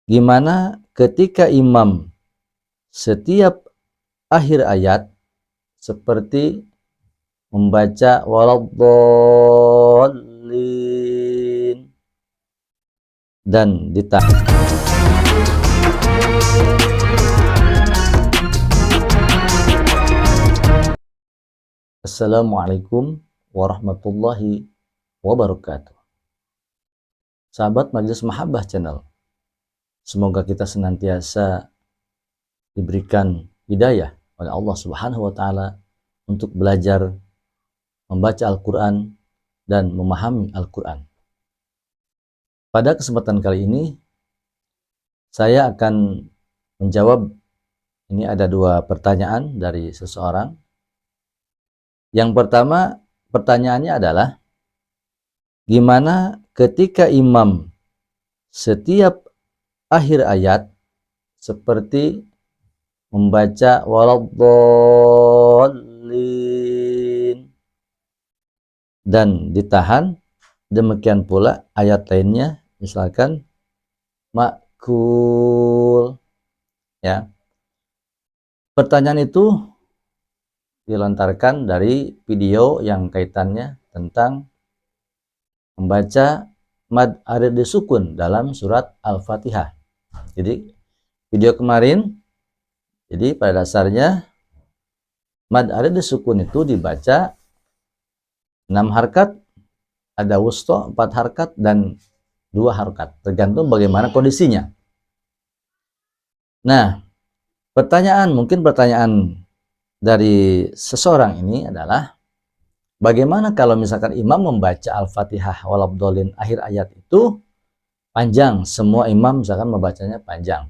Gimana ketika imam setiap akhir ayat seperti membaca waladdallin dan ditahan. Assalamualaikum warahmatullahi wabarakatuh. Sahabat Majelis Mahabbah Channel, semoga kita senantiasa diberikan hidayah oleh Allah Subhanahu wa taala untuk belajar membaca Al-Qur'an dan memahami Al-Qur'an. Pada kesempatan kali ini saya akan menjawab, ini ada dua pertanyaan dari seseorang. Yang pertama, pertanyaannya adalah gimana ketika imam setiap akhir ayat seperti membaca waladdallin dan ditahan, demikian pula ayat lainnya misalkan makul, ya. Pertanyaan itu dilontarkan dari video yang kaitannya tentang membaca mad arid sukun dalam surat Al-Fatihah. Jadi video kemarin, jadi pada dasarnya mad arid sukun itu dibaca 6 harkat, ada wusto 4 harkat dan 2 harkat, tergantung bagaimana kondisinya. Nah, mungkin pertanyaan dari seseorang ini adalah bagaimana kalau misalkan imam membaca Al-Fatihah waladdallin akhir ayat itu panjang, semua imam misalkan membacanya panjang,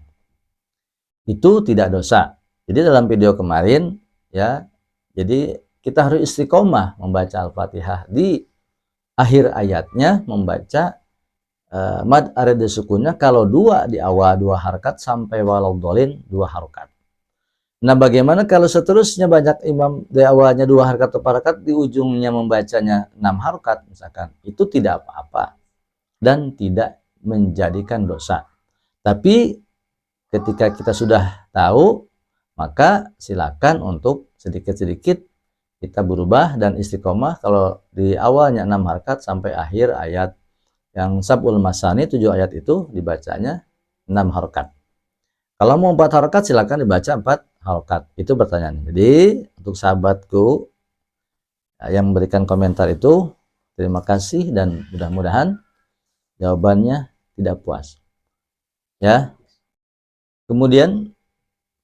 itu tidak dosa. Jadi dalam video kemarin, ya, jadi kita harus istiqomah membaca Al-Fatihah, di akhir ayatnya membaca mad arid sukunnya kalau 2 di awal 2 harkat sampai waladdallin 2 harkat. Nah, bagaimana kalau seterusnya banyak imam di awalnya 2 harkat atau 4 harkat, di ujungnya membacanya 6 harkat misalkan, itu tidak apa-apa dan tidak menjadikan dosa. Tapi ketika kita sudah tahu, maka silakan untuk sedikit-sedikit kita berubah dan istiqomah. Kalau di awalnya 6 harkat sampai akhir ayat yang sab'ul masani 7 ayat itu dibacanya 6 harkat. Kalau mau 4 harkat silakan dibaca 4 harkat. Itu pertanyaan. Jadi untuk sahabatku yang memberikan komentar itu, terima kasih dan mudah-mudahan jawabannya tidak puas. Ya. Kemudian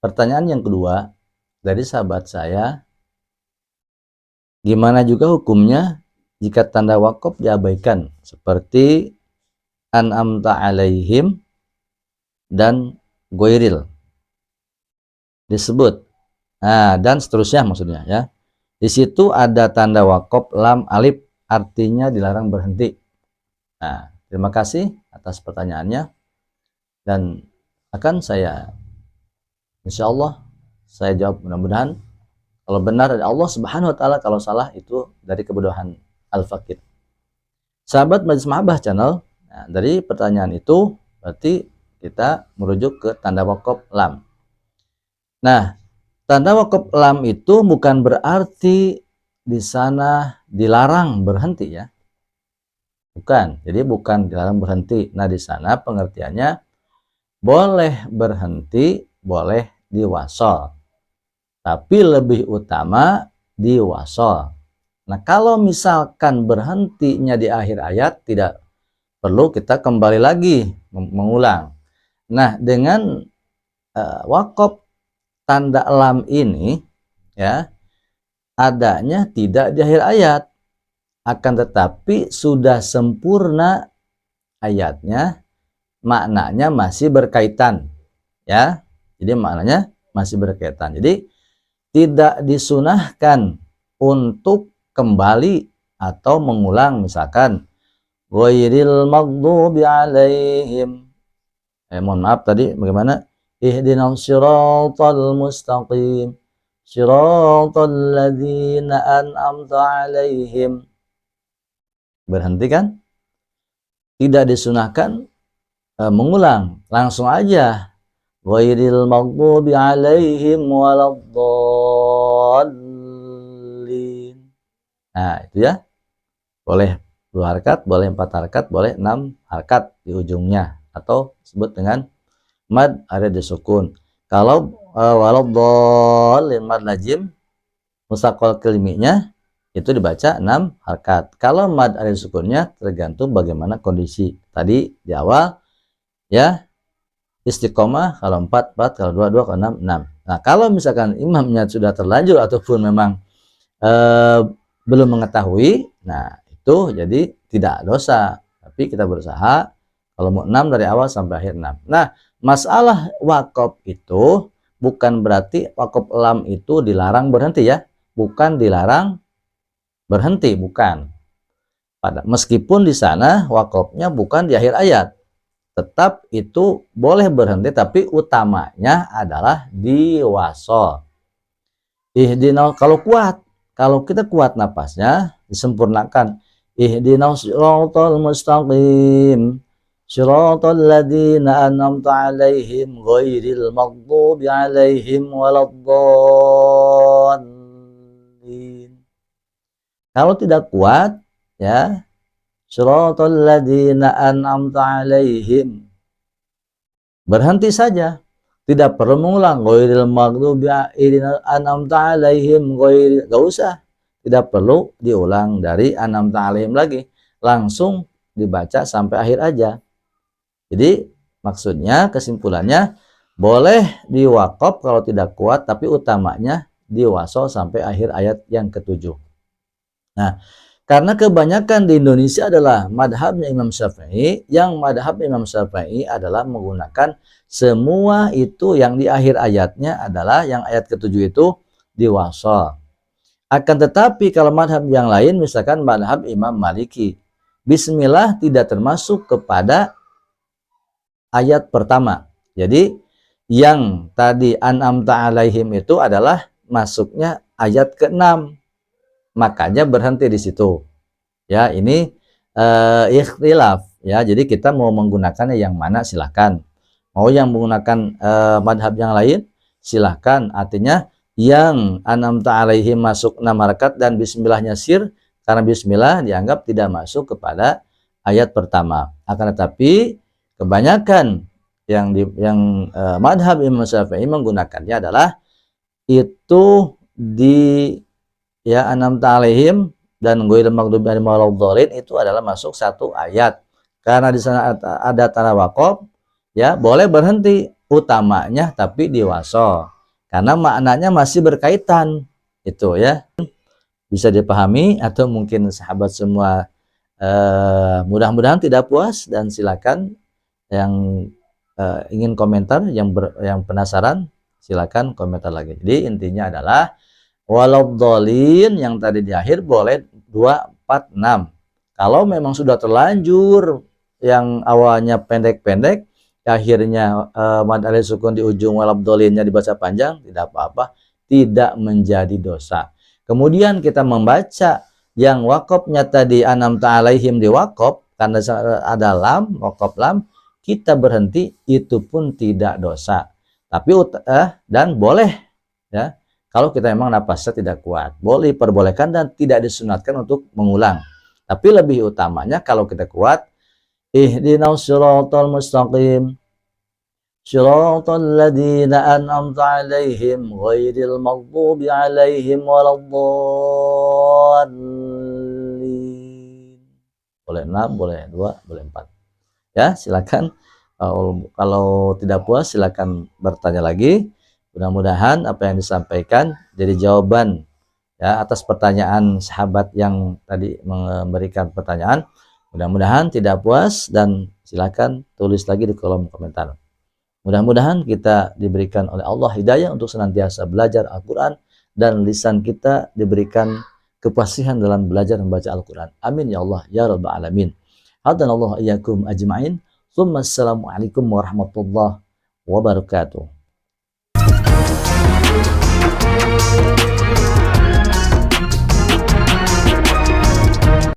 pertanyaan yang kedua dari sahabat saya, gimana juga hukumnya jika tanda wakaf diabaikan seperti an'amta alaihim dan goiril disebut, nah, dan seterusnya maksudnya, ya. Di situ ada tanda wakaf lam alif, artinya dilarang berhenti. Nah, terima kasih atas pertanyaannya dan akan saya, insya Allah saya jawab, mudah-mudahan kalau benar dari Allah Subhanahu wa taala, kalau salah itu dari kebodohan al-fakir. Sahabat Majelis Mahabbah Channel, nah, dari pertanyaan itu berarti kita merujuk ke tanda wakaf lam. Nah, tanda wakaf lam itu bukan berarti di sana dilarang berhenti, ya. Bukan. Jadi bukan dilarang berhenti. Nah, di sana pengertiannya boleh berhenti, boleh diwasol. Tapi lebih utama diwasol. Nah, kalau misalkan berhentinya di akhir ayat, tidak perlu kita kembali lagi mengulang. Nah, dengan wakaf tanda lam ini, ya, adanya tidak di akhir ayat, akan tetapi sudah sempurna ayatnya, maknanya masih berkaitan, ya. Jadi maknanya masih berkaitan. Jadi tidak disunahkan untuk kembali atau mengulang, misalkan ghairil maghdubi alaihim, mohon maaf tadi bagaimana, ihdinas siratal mustaqim siratal ladzina an'amta alaihim, berhenti kan? Tidak disunahkan mengulang, langsung aja ghairil maghdubi alaihim waladdallin. Nah, itu ya. Boleh 2 harkat, boleh 4 harkat, boleh 6 harkat di ujungnya, atau disebut dengan mad ada di sukun. Kalau waladdallin mad lazim mustaqal keliminya itu dibaca 6 harkat. Kalau mad ada di sukunnya tergantung bagaimana kondisi. Tadi di awal ya istiqomah, kalau 4 4, kalau 2 2, kalau 6 6. Nah, kalau misalkan imamnya sudah terlanjur ataupun memang belum mengetahui, nah itu jadi tidak dosa, tapi kita berusaha kalau mau 6 dari awal sampai akhir 6. Nah, masalah wakaf itu bukan berarti wakaf lam itu dilarang berhenti ya, bukan dilarang berhenti, bukan. Meskipun di sana wakafnya bukan di akhir ayat, tetap itu boleh berhenti, tapi utamanya adalah di wasol. Ihdina, kalau kita kuat napasnya disempurnakan. Ihdinas siratal mustaqim siratal ladzina an'amta 'alaihim ghairil maghdubi 'alaihim waladdallin. Kalau tidak kuat ya, siratal ladzina an'amta 'alaihim, berhenti saja. Tidak perlu mengulang ghairil maghdubi 'alaihim ghairil, enggak usah. Tidak perlu diulang dari an'amta 'alaihim lagi. Langsung dibaca sampai akhir aja. Jadi maksudnya kesimpulannya boleh diwaqaf kalau tidak kuat, tapi utamanya diwasol sampai akhir ayat yang ke-7. Nah, karena kebanyakan di Indonesia adalah madhabnya Imam Syafi'i, yang madhab Imam Syafi'i adalah menggunakan semua itu yang di akhir ayatnya adalah yang ayat ke-7 itu diwasol. Akan tetapi kalau madhab yang lain, misalkan madhab Imam Maliki, Bismillah tidak termasuk kepada ayat pertama. Jadi yang tadi an'amta 'alaihim itu adalah masuknya ayat ke-6. Makanya berhenti di situ. Ya, ini ikhtilaf ya. Jadi kita mau menggunakannya yang mana silahkan. Mau yang menggunakan madhab yang lain silahkan. Artinya yang an'amta 'alaihim masuk 6 harakat dan bismillahnya sir, karena bismillah dianggap tidak masuk kepada ayat pertama. Akan tetapi kebanyakan yang madhab Imam Syafi'i menggunakannya adalah itu di ya an'amta 'alaihim dan ghairil maghdubi 'alaihim waladdallin itu adalah masuk satu ayat. Karena di sana ada tanda waqaf, ya boleh berhenti utamanya tapi diwasol. Karena maknanya masih berkaitan itu ya. Bisa dipahami atau mungkin sahabat semua mudah-mudahan tidak puas, dan silakan yang ingin komentar, yang penasaran silakan komentar lagi. Jadi intinya adalah waladdallin yang tadi di akhir boleh 2, 4, 6. Kalau memang sudah terlanjur yang awalnya pendek-pendek, akhirnya mad alif sukun di ujung waladdalinnya dibaca panjang, tidak apa-apa, tidak menjadi dosa. Kemudian kita membaca yang wakofnya tadi an'amta 'alaihim di wakaf, karena ada lam, wakaf lam, kita berhenti, itu pun tidak dosa. Tapi dan boleh ya, kalau kita memang napasnya tidak kuat, boleh diperbolehkan dan tidak disunatkan untuk mengulang. Tapi lebih utamanya kalau kita kuat, ihdinas siratal mustaqim siratal ladzina an'amta 'alaihim ghairil maghdubi 'alaihim waladdallin. Boleh 6, boleh 2, boleh 4. Ya, silakan. Kalau tidak puas silakan bertanya lagi. Mudah-mudahan apa yang disampaikan jadi jawaban ya atas pertanyaan sahabat yang tadi memberikan pertanyaan. Mudah-mudahan tidak puas, dan silakan tulis lagi di kolom komentar. Mudah-mudahan kita diberikan oleh Allah hidayah untuk senantiasa belajar Al-Quran, dan lisan kita diberikan kefasihan dalam belajar membaca Al-Quran. Amin ya Allah ya Rabbal Alamin. Hadanallahu iyyakum ajma'in. Assalamualaikum warahmatullahi wabarakatuh.